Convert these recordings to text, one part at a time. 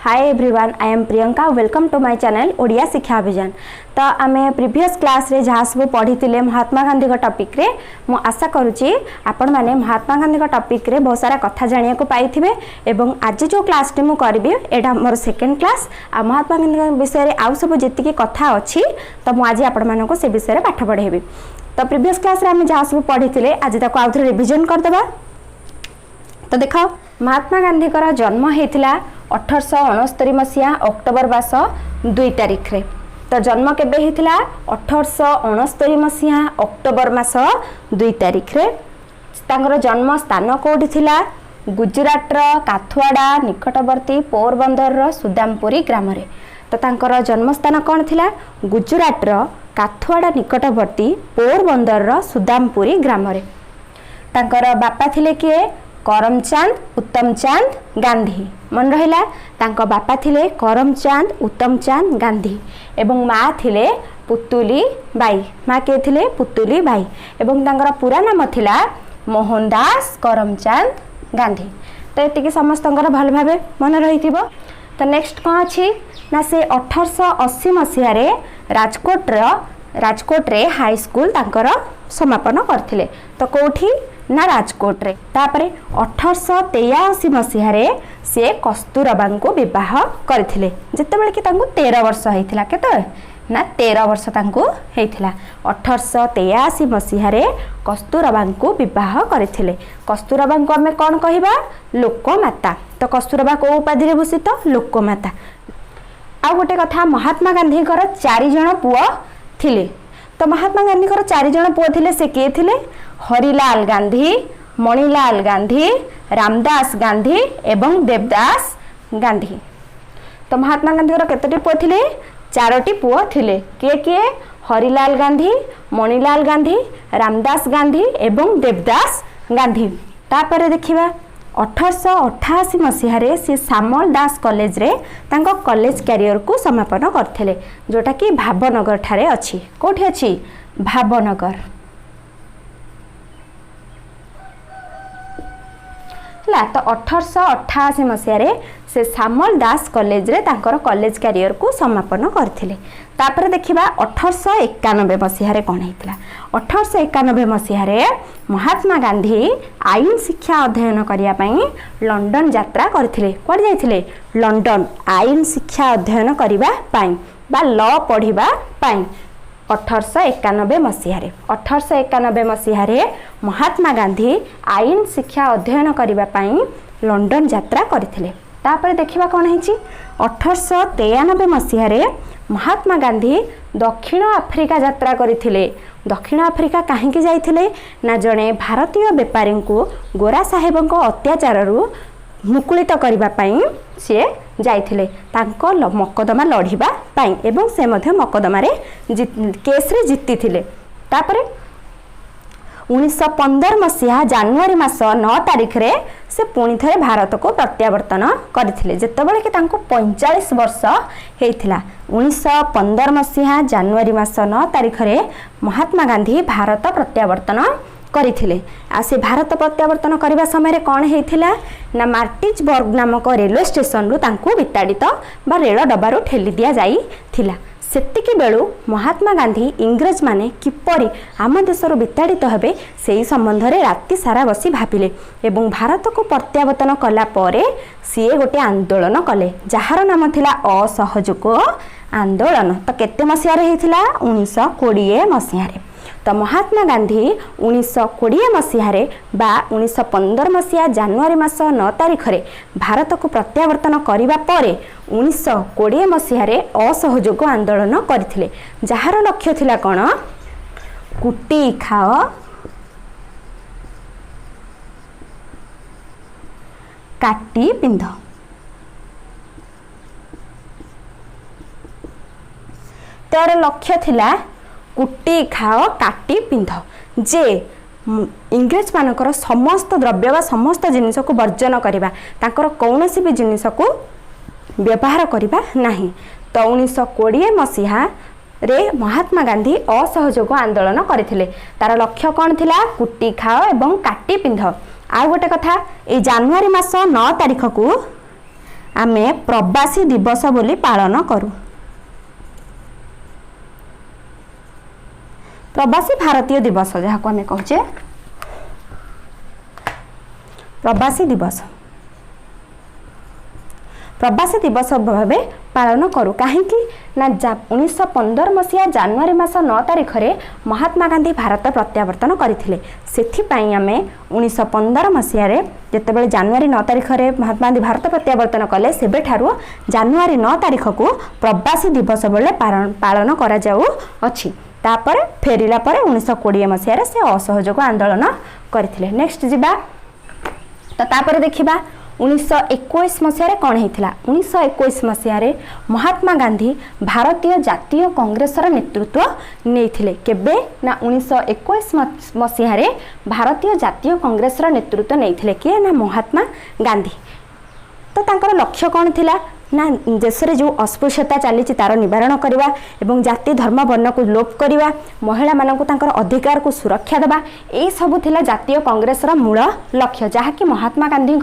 Hi everyone, I am Priyanka. Welcome to my channel Odia Shiksha Abhiyan. तो आम previous class रे जहाँ सब पढ़ी महात्मा गांधी का टॉपिक रे मु आशा करुच्ची आपण मैंने महात्मा गांधी का टॉपिक रे बहुत सारा कथा जानिया को पाइथिबे। एवं आज जो क्लास टी मु करबी एटा मोर सेकंड क्लास आ महात्मा गांधी विषय रे आउ सब जेतिकी कथा अछि तो मु आज आपण मानको से विषय रे पाठ पढ़ेबी। तो प्रीवियस क्लास रे हम जहाँ सब पढ़ी आज ताको आउ थोड़ा रिवीजन कर देबा। तो देख, महात्मा गांधी का जन्म होता 1869 मसीहा अक्टोबर मास 2 तारिख रे। तो जन्म केबे होता 1869 मसीहा अक्टोबर मास 2 तारिख रे। तांकर जन्म स्थान कोठी थिला? गुजरात रो काथवाड़ा निकटवर्ती पोरबंदर रो सुदामपुरी ग्राम रे। तो तांकर जन्म स्थान कौन थिला? गुजरात रो काथवाड़ा निकटवर्ती पोरबंदर रो सुदामपुरी ग्राम रे। तांकर बापा थिले किए? करमचंद उत्तमचंद गांधी। मन रहिला, तांको बापा थिले करमचंद उत्तमचंद गांधी एवं माँ थिले पुतुली बाई। माँ के थिले? पुतुली बाई। एवं तांकर पूरा नाम थिला मोहनदास करमचंद गांधी। तो एतिकी समस्तंकर भल भाबे मन रहिथिबो। तो नेक्स्ट कौन अछि ना, से 1880 मसीह रे राजकोट रे हाई स्कूल तांकर समापन करथिले। तो कोठी ना? राजकोट रे। तापरे 1883 मसीह रे से कस्तूरबा को विवाह करथिले जेतेबेले कि तांको 13 वर्ष हेतिला। केते ना? 13 वर्ष तांको हेतिला। 1883 मसीह रे कस्तूरबा को विवाह करथिले। कस्तूरबा को हमें कौन कहिबा? लोकमाता। तो कस्तूरबा को उपाधि रे भूषित लोकमाता। आ गोटे कथा, महात्मा गांधी कर 4 जण पुआ थिले। तो महात्मा गांधी कर 4 जण पुआ थिले। से के थिले? हरिलाल गांधी, मणिलाल गांधी, रामदास गांधी एवं देवदास गांधी। तो महात्मा गांधी को केतोटी पुआ थिले? 4टी पुआ थिले। किए किए? हरिलाल गांधी, मणिलाल गांधी, रामदास गांधी एवं देवदास गांधी। तापर देखिबा 1888 मसीह रे से सामल दास कॉलेज रे तांको कॉलेज कैरियर को समापन करथिले, जोटा कि भावनगर ठारे अछि। कोठी अछि? भावनगर। तो 1888 मसीह रे से सामल दास कॉलेज रे तांकर कॉलेज कैरियर को समापन करथिले। तापर देखिबा 1891 मसीह रे कोन हेतिला? 1891 मसीह रे महात्मा गांधी आईन शिक्षा अध्ययन करिया पई लंडन यात्रा करथिले। कोड जाइथिले? लंडन आईन शिक्षा अध्ययन करिबा पई बा लॉ पढ़िबा पई। 1891 मसीह रे 1891 मसीह रे महात्मा गांधी आईन शिक्षा अध्ययन करिबा पई लंडन यात्रा करथिले। तापर देखिबा कोन हेची? 1893 मसीह रे महात्मा गांधी दक्षिण आफ्रिका यात्रा करथिले। दक्षिण आफ्रिका काहेकि जाइथिले ना? जणे भारतीय व्यापारी को गोरा साहेबों अत्याचार रु मुकुलित करबा पई से जाइथिले, तांको मकदमा लढिबा पई एवं से मध्य मकदमा रे केस रे जीति थिले। तापरे 1915 मसीहा जनवरी मास 9 तारिख रे से पुणी थे भारत को प्रत्यावर्तन करथिले जेतेबेले कि तांको 45 वर्ष हेइथिला। 1915 मसीहा जनवरी मास 9 तारिख रे महात्मा गांधी भारत प्रत्यावर्तन करथिले। आ से भारत प्रत्यावर्तन करबा समय रे कोन हेइथिला ना, मार्टिजबर्ग नामक रेलवे स्टेशन रु तांको विताड़ित बा रेल डब्बारू ठेली दिया जाई थिला। सेतिकी बेलू महात्मा गांधी इंग्रेज माने किपरि आम देशर विताड़ित हेबे सेही संबंध रे राति सारा बसी भाबिले एवं भारत को प्रत्यावर्तन कला परे सीए गोटे आंदोलन कले जहार नाम थिला असहयोग आंदोलन। तो केते मसीहा रे हेइथिला? 1920 मसीहा रे। तो महात्मा गांधी 1920 मसीह रे बा 1915 मसीहा जनवरी मास 9 तारिख रे भारत को प्रत्यावर्तन करिबा परे 1920 मसीह रे असहयोग आंदोलन करथिले, जहार लक्ष्य थिला कोन? कुटी खाओ काटी पिंध। तार लक्ष्य थिला कुटी खाओ काटी पिंध, जे इंग्रेज मानकर समस्त द्रव्य बा समस्त जिनिस को वर्जन करिबा, तांकर कौनसी भी जिनिस को व्यवहार करिबा नाही। तो 1920 मसीहा रे महात्मा गांधी असहयोग आंदोलन करथिले। तार लक्ष्य कौन थिला? कुटी खाओ एवं काटी पिंध। आ गोटे कथा, ए जनवरी मास 9 तारिख को आमे प्रवासी दिवस बोली पालन करूँ। प्रवासी भारतीय दिवस जहाँ को आमे कहचे प्रवासी दिवस, प्रवासी दिवस भाव पालन करूँ कहीं ना 1915 मसीहा जनवरी मास 9 तारिख रे महात्मा गांधी भारत प्रत्यावर्तन करथिले। सेथिपाई आमे 1915 मसीह जितेबाला जनवरी 9 तारिख रे महात्मा गांधी भारत प्रत्यावर्तन कले सेबे ठारू जनवरी 9 तारिख को प्रवासी दिवस बोले पालन करा जाऊ अछि। तापर फेरिला पर 1920 मसीह से असहयोग आंदोलन करथिले। नेक्स्ट जिबा तो तापर देखिबा 1921 मसीह कौन होता। 1921 मसीह महात्मा गांधी भारतीय जातीय कांग्रेसर नेतृत्व नहीं केबे ना 1921 मसीह भारतीय जातीय कांग्रेसर नेतृत्व नहीं किए ना महात्मा गांधी। तो तांकर लक्ष्य कौन थिला ना देश में जो अस्पृश्यता चली तार निवारण करवा एवं जाति धर्म वर्ण को लोप करवा, महिला मानक तांकर अधिकार को सुरक्षा देवा, यही सब थिला जातीय कांग्रेसर मूल लक्ष्य जहाँकि महात्मा गांधी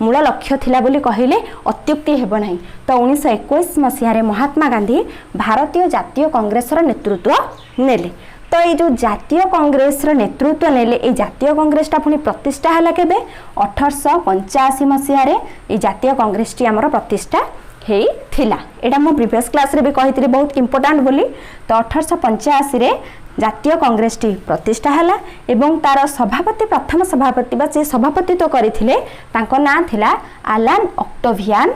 मूल लक्ष्य थिला बोली कहले अत्युक्ति हेब नहीं। तो 1921 मसीह महात्मा गांधी भारतीय जातीय कांग्रेसर नेतृत्व नेले। तो ये जो जातीय कांग्रेस नेतृत्व नेले ये जातीय कांग्रेसटा पुणी प्रतिष्ठा है केबे 1885 मसीह ये जातीय कांग्रेस टी आमर प्रतिष्ठा हेई थिला। एटा मो प्रीवियस क्लास रे भी कहितली बहुत इंपोर्टेंट बोली। तो 1885 रे जातीय कांग्रेस टी प्रतिष्ठा हला एवं तार सभापति प्रथम सभापति बा जे सभापतित्व करथिले तांको नाम थिला आलान ऑक्टेवियन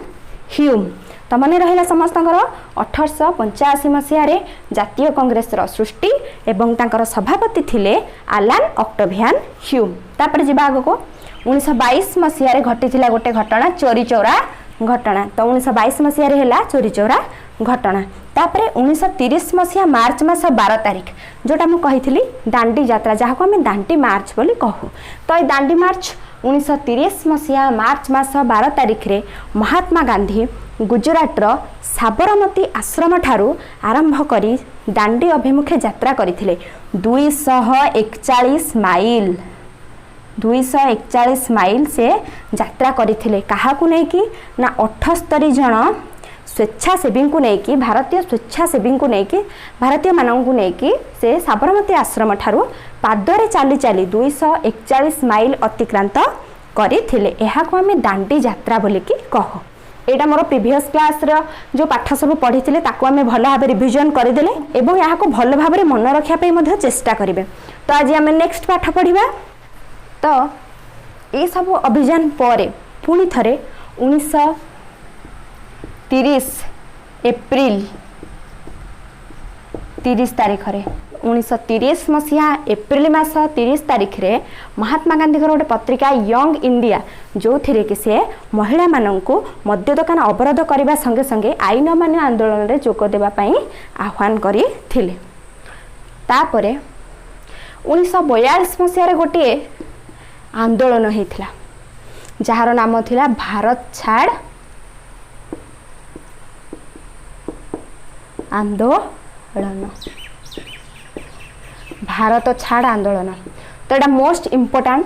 ह्यूम। तो मन रहा समस्त 1885 मसीह जातीय कांग्रेस सृष्टि एवं तांकर सभापति थिले आलान ऑक्टेवियन ह्यूम। तापर जिबा आगो को 1922 मसीह घटी गोटे घटना चोरी चौरा घटना। तो 1922 मसीह है चोरी चौरा घटना। तापर 1930 मसीहा मार्च मास 12 तारिख जोटा मुझे कही दांडी यात्रा जहाँ को आम दांडी मार्च बोली कहू। तो ये दांडी मार्च 1930 मसीहा मार्च मास 12 तारिख रे महात्मा गांधी गुजरातर साबरमती आश्रम ठारू आरंभ करी दांडी अभिमुखे यात्रा करथिले। 241 माइल 241 माइल से यात्रा करथिले। काहाकू नहीं कि ना 78 जन स्वेच्छासेवी को लेकिन भारतीय स्वेच्छासेवी को लेकिन भारतीय मानक को लेकिन से साबरमती आश्रम ठारू पादरे चली चली 241 माइल अतिक्रांत करथिले। एहा को आमे दांडी यात्रा बोली कि कहो। एटा मोर प्रीवियस क्लास जो पाठ सब पढ़ी ताको आमे भल भाव रिविजन करदेले एवं यहाँ को भल भाव मन रखा चेष्टा करेंगे। तो आज आम नेक्स्ट पाठ पढ़ा। तो ये सब अभियान पर पुणी थे 1930 एप्रिल 30 तारीख रे 1930 मसीहा एप्रिल मास 30 तारीख रे महात्मा गांधी गोटे पत्रिका यंग इंडिया जो थे कि से महिला मानक मद्य दुकान अवरोध करने संगे संगे आईन अमान्य आंदोलन में जोग देवाई आह्वान करथिले। तापर 1942 मसीह गोटे आंदोलन होता जार नाम थिला भारत छाड़ आंदोलन। भारत छाड़ आंदोलन तो यहाँ मोस्ट इम्पोर्टाट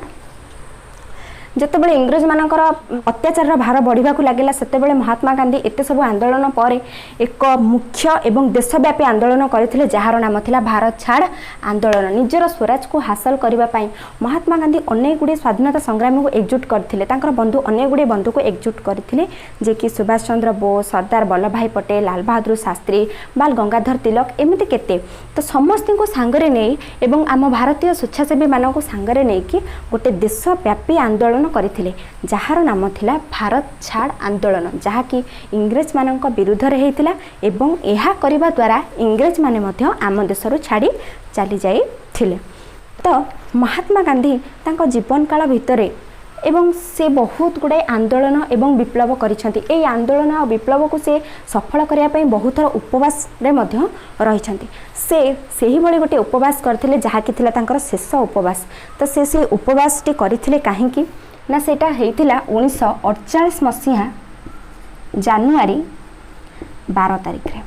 जितेबाला इंग्रेज मानकर अत्याचार भार बढ़ा लगे से महात्मा गांधी एत सब आंदोलन पर एक मुख्य एवं देशव्यापी आंदोलन करथिले जार नाम थिला भारत छाड़ आंदोलन। निजर स्वराज को हासिल करने महात्मा गांधी अनेक गुड़े स्वाधीनता संग्रामी को एकजुट करथिले। तांकर बंधु अनेक गुड़े बंधु को एकजुट करथिले जे कि सुभाष चंद्र बोस, सरदार वल्लभ भाई पटेल, लाल बहादुर शास्त्री, बाल गंगाधर तिलक एमती केते। तो समस्त को सांगरे नहीं एवं आम भारतीय स्वेच्छासेवी मानक सांगरे नहीं कि गोटे देशव्यापी आंदोलन करथिले जार नाम थिला भारत छाड़ आंदोलन जहाँकि इंग्रेज मानक विरुद्ध रे हेतिला एवं यह करने द्वारा इंग्रेज माने मध्य आम देशरू छाड़ी चली जाइथिले। तो महात्मा गांधी तांको जीवन काल भितरे एवं से बहुत गुड़े आंदोलन एवं विप्लव करिसेंती। ए आंदोलन और विप्लव को से सफल करने ପାଇଁ बहुत थर उपवास रे मध्य रहिसेंती। से सही भली गोटे उपवास करथिले जहाँकि थिला तांकर शेष उपवास। तो से उपवास टी करथिले काहेकि ना सेटा हेतिला 1948 मसीहा जानुआरी 12 तारिख रे।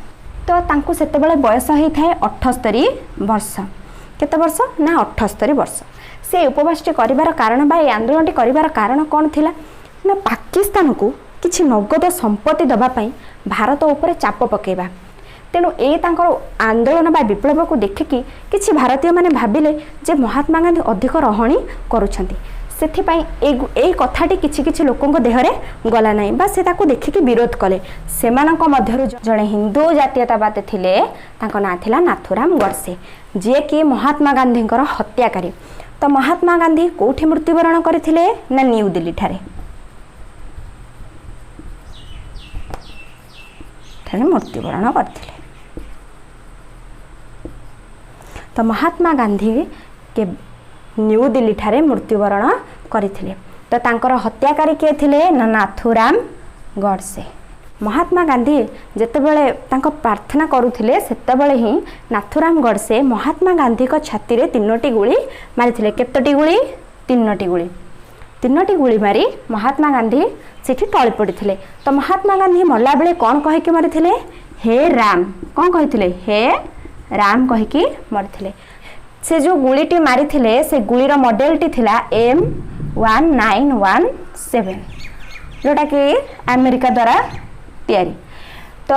तो तांको सेतेबेले बयस होइथाय 78 वर्ष। केते वर्ष ना 78 वर्ष। से उपवास टी करिवार कारण बा आंदोलन टी करिवार कारण कौन थिला ना पाकिस्तान को किछि नगद संपत्ति दबापाई भारत उपरे चाप पकेबा। तेणु ए तांकर आंदोलन बा विप्लव को देखिकी किछि भारतीय माने भाबिले जे महात्मा गांधी अधिक रहणी करूछंती। सेथिपाई ए कथाटी किछि किछि लोकंक देहरे गला नाही बा से ताको देखिकी विरोध कले। सेमानक मध्यरु जणे हिंदू जातीयतावादी थिले, तांको ना थिला नाथुराम गडसे, जे कि महात्मा गांधींकर हत्याकारी। तो महात्मा गांधी कोठी मृत्युवरण करथिले ना न्यू दिल्ली ठारे मृत्युवरण करथिले। तो महात्मा गांधी के न्यू दिल्ली ठारे मृत्युवरण करथिले। तो तांकर हत्याकारी के थिले ना नाथुराम गडसे। महात्मा गांधी जेतेबेले तांको प्रार्थना करुथिले सेतेबेले ही नाथुराम गडसे महात्मा गांधी को छाती रे 3टी गुली मारिथिले। केतटी गुली? 3टी गुली। 3टी गुली मारी महात्मा गांधी सेठी टळी पड़िथिले। तो महात्मा गांधी मरला बेले कोन कहि के मारिथिले? हे राम। कोन कहिथिले? हे राम कहि के मरिथिले। से जो गुलीटी मारिथिले से गुलीर मॉडलटी थिला M1917 जोटा कि अमेरिका द्वारा तैयारी। तो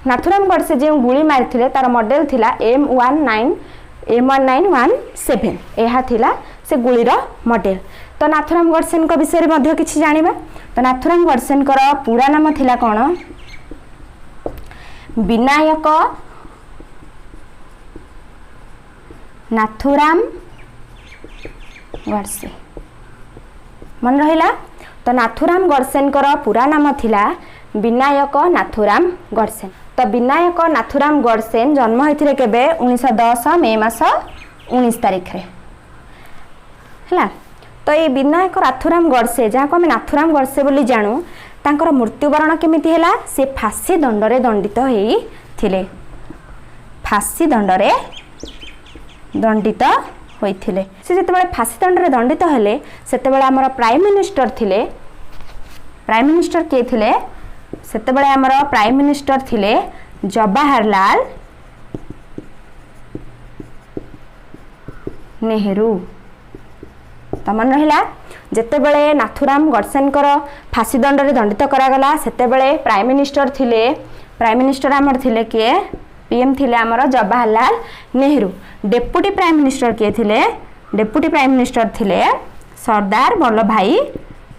नाथुराम गडसे जो गुली मारिथिले तार मॉडल थिला M1917 एहा थिला से गुलीर मॉडल। तो नाथुराम गडसेन को विषय मध्ये किछि जानिबा। तो नाथुराम गडसेन कर पूरा नाम थिला कोन? विनायक नाथुराम गडसे। मन रहिला? तो नाथुराम गडसेन कर पूरा नाम थिला विनायक नाथुराम गडसेन। तो विनायक नाथुराम गडसेन जन्म होइथिले केबे 1910 मे मास 19 तारिख रे हला। तो ये विनायक नाथुराम गडसे जहाँ को आम नाथुराम गडसे बोली जानू, तांकर मृत्युवरण केमिति हैला? से फांसी दंडरे दंडित होइथिले। फांसी दंडरे दंडित होइथिले। से जेतेबेले फांसी दंडरे दंडित हेले सेतेबेले हमर प्राइम मिनिस्टर थिले। प्राइम मिनिस्टर के थिले? सेतेबेले हमर प्राइम मिनिस्टर थिले जवाहरलाल नेहरू। तो मन रहिला जेतेबेले नाथुराम गडसेनकर फांसी दंडरे दंडित करागला सेतेबेले प्राइम मिनिस्टर थिले। प्राइम मिनिस्टर हमर थिले के? पीएम थिले हमर Jawaharlal Nehru. Deputy prime minister के थिले? डेप्यूटी प्राइम मिनिस्टर थिले सरदार वल्लभ भाई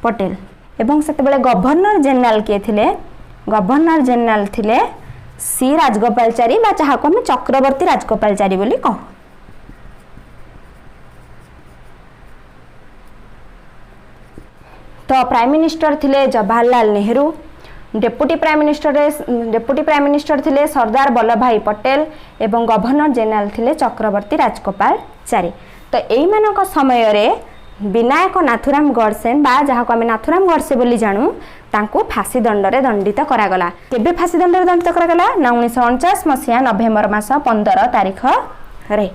पटेल। एवं सेतेबेले गवर्नर जनरल के थिले? गवर्नर जनरल थिले सी राजगोपालचारी बा जहाँ को हम चक्रवर्ती राजगोपालचारी बोली कहू। तो प्राइम मिनिस्टर थिले Jawaharlal Nehru. Deputy prime minister थिले सरदार वल्लभ भाई पटेल एवं गवर्नर जनरल थिले चक्रवर्ती राजगोपालचारी। तो एई मानक समय रे विनायक नाथुराम गडसेन बा जहाँ को आम नाथुराम गडसे बोली जानू तांको फांसी दंडरे दंडित करागला। केबे फांसी दंडरे दंडित करागला? ना 1949 मसीहा नवेम्बर मास 15 तारिख रे।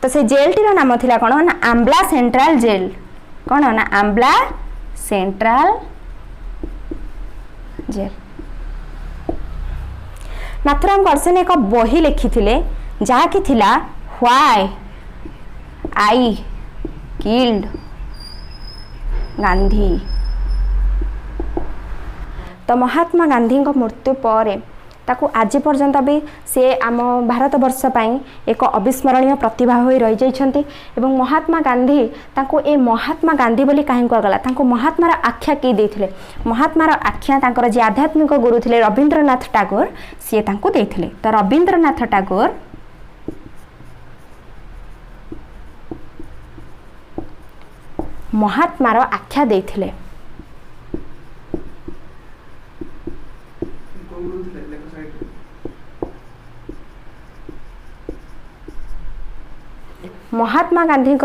तो से जेलटीर नाम थिला कोन? ना आम्बला सेंट्रल जेल। कोन? ना आम्बला सेंट्रल जेल। नाथुराम गडसेन एक बही लिखिथिले जहाँ कि थिला व्हाई आई किल्ड गांधी। तो महात्मा गांधी मृत्यु पर ताकू आज पर्यंत भी से आम भारत वर्ष पाई एक अविस्मरणीय प्रतिभा होई रही जाइछंती। एवं महात्मा गांधी ताकू ए महात्मा गांधी बोली काहे कहगला? ताकू महात्मार आख्या के देथिले? महात्मार आख्या तांकर जे आध्यात्मिक गुरु थिले रविंद्रनाथ टागोर से तांकू देथिले। तो रविंद्रनाथ टागोर महात्मार आख्या देथिले। महात्मा गांधी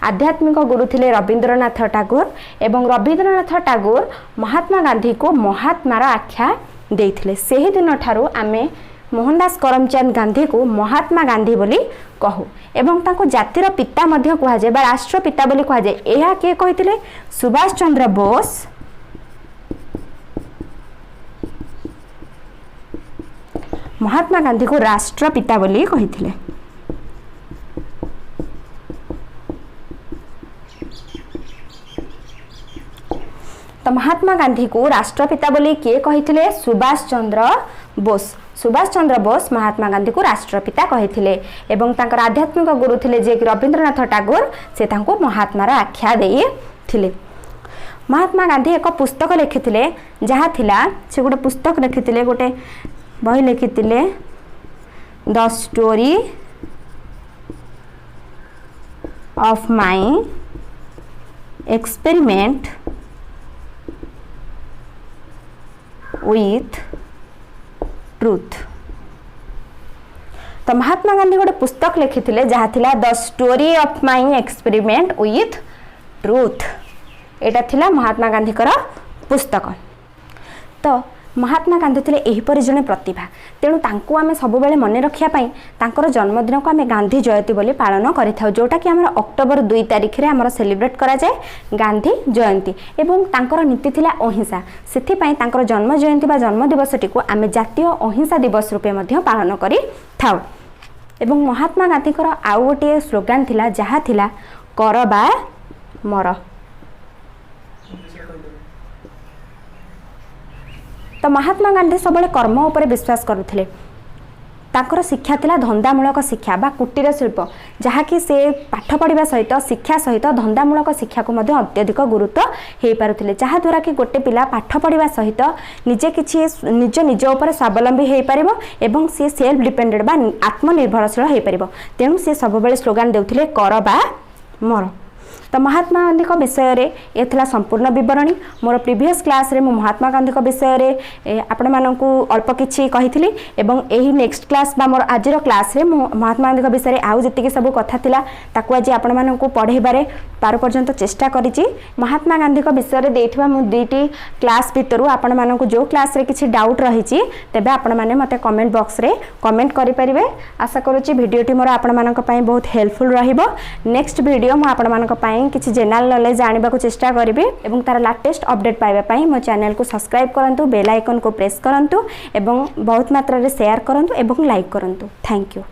आध्यात्मिक गुरु थिले रविंद्रनाथ टागोर एवं रविंद्रनाथ टागोर महात्मा गांधी को महात्मार आख्या देथिले। सेही दिन ठारू आमे मोहनदास करमचंद गांधी को महात्मा गांधी बोली कहू एवं ताको जातिर पिता मध्य कहा जाए बा राष्ट्रपिता बोली कहा जाए। एहा के कहिथिले? सुभाष चंद्र बोस महात्मा गांधी को राष्ट्रपिता बोली कहिथिले। तो महात्मा गांधी को राष्ट्रपिता बोली किए कहिथिले सुभाष चंद्र बोस। सुभाष चंद्र बोस महात्मा गांधी को राष्ट्रपिता कहिथिले एवं तांकर आध्यात्मिक गुरु थिले जे कि रवींद्रनाथ टैगोर से तांको महात्मार आख्या देइथिले। महात्मा गांधी एक पुस्तक लिखिथिले जहा थिला से गोटे पुस्तक लिखिथिले गोटे बही लिखिथिले the story of my experiment with truth. तो महात्मा गांधी गोटे पुस्तक लिखिथिले जहा थिला the story of my experiment with truth. एटा थिला महात्मा गांधी कर पुस्तक। तो महात्मा गांधी थिले एहीपरि जने प्रतिभा, तेणु तांको आमे सब बेले मने रखिया पई तांकर जन्मदिन को आमे गांधी जयंती बोली पालन करिथाउ, जोटा कि हमर अक्टोबर 2 तारिख रे हमर सेलिब्रेट करा जाए गांधी जयंती। एवं तांकर नीति थिला अहिंसा, सेथि पई तांकर जन्म जयंती बा जन्म दिवसटी को आमे जातीय अहिंसा दिवस रूपे मध्ये पालन करि थाउ। एवं महात्मा गांधी कर आउ गोटे स्लोगान थिला जहा थिला कर बा मर। तो महात्मा गांधी सब कर्म उपर विश्वास करुथिले। ताकर शिक्षा थिला धंदामूलक शिक्षा बा कुटीर शिल्प, जहाँकि से पाठ पढ़ा सहित शिक्षा सहित धंदामूलक शिक्षा को मध्य अत्यधिक गुरुत्व हो पारुथिले, जहाँद्वारा कि गोटे पिला पाठ पढ़ा सहित निजे किछि निज निज उपर स्वावलंबी हो पारिबो एवं से सेल्फ डिपेंडेंट बा आत्मनिर्भरशील हो पारिबो। तेणु से सब बेले स्लोगान देउथिले कर बा मर। तो महात्मा गांधी को विषय रे ये थिला संपूर्ण विवरणी। मोर प्रीवियस क्लास रे मो महात्मा गांधी को विषय रे आपण मानकू अल्प किछि कहिथिली एवं एही नेक्स्ट क्लास बा मोर आजिर क्लास रे मो महात्मा गांधी को विषय रे आउ जति सब कथा थिला ताकू आज आपण मानकू पढेबारे पार पर्यंत चेष्टा करिछि। महात्मा गांधी को विषय रे देथिबा मो दुईटी क्लास भितरु आपण मानकू जो क्लास रे किछि डाउट रहिछि तेबे आपण माने मते कमेंट बॉक्स रे कमेंट करि परिबे। आशा करूछि वीडियोटी मोर आपण मानक पई बहुत हेल्पफुल रहिबो। नेक्स्ट वीडियो मो आपण मानक पई किसी जनरल नॉलेज जानबा को चेष्टा करिवे एवं तार लेटेस्ट अपडेट पाइबा पई मो चैनल को सब्सक्राइब करंतु, बेल आइकन को प्रेस करंतु एवं बहुत मात्रा रे शेयर करंतु एवं लाइक करंतु। Thank you.